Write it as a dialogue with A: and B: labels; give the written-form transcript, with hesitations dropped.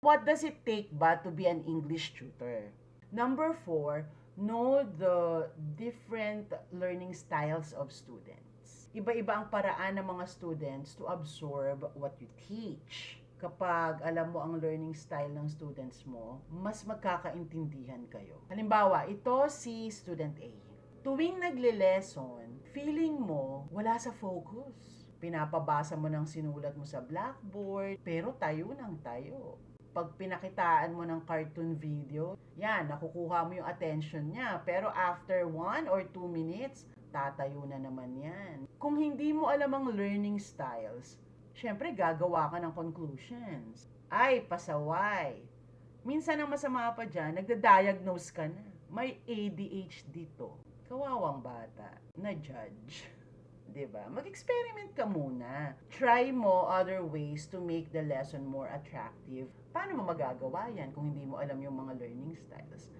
A: What does it take ba to be an English tutor? Number 4, know the different learning styles of students. Iba-iba ang paraan ng mga students to absorb what you teach. Kapag alam mo ang learning style ng students mo, mas magkakaintindihan kayo. Halimbawa, ito si student A. Tuwing nagle-lesson, feeling mo wala sa focus. Pinapabasa mo ng sinulat mo sa blackboard, pero tayo ng tayo. Pag pinakitaan mo ng cartoon video, yan, nakukuha mo yung attention niya. Pero after 1 or 2 minutes, tatayo na naman yan. Kung hindi mo alam ang learning styles, syempre gagawa ka ng conclusions. Ay, pasaway. Minsan ang masama pa dyan, nagda-diagnose ka na. May ADHD to. Kawawang bata na judge. 'Di ba? Mag-experiment ka muna. Try mo other ways to make the lesson more attractive. Paano mo magagawa yan kung hindi mo alam yung mga learning styles?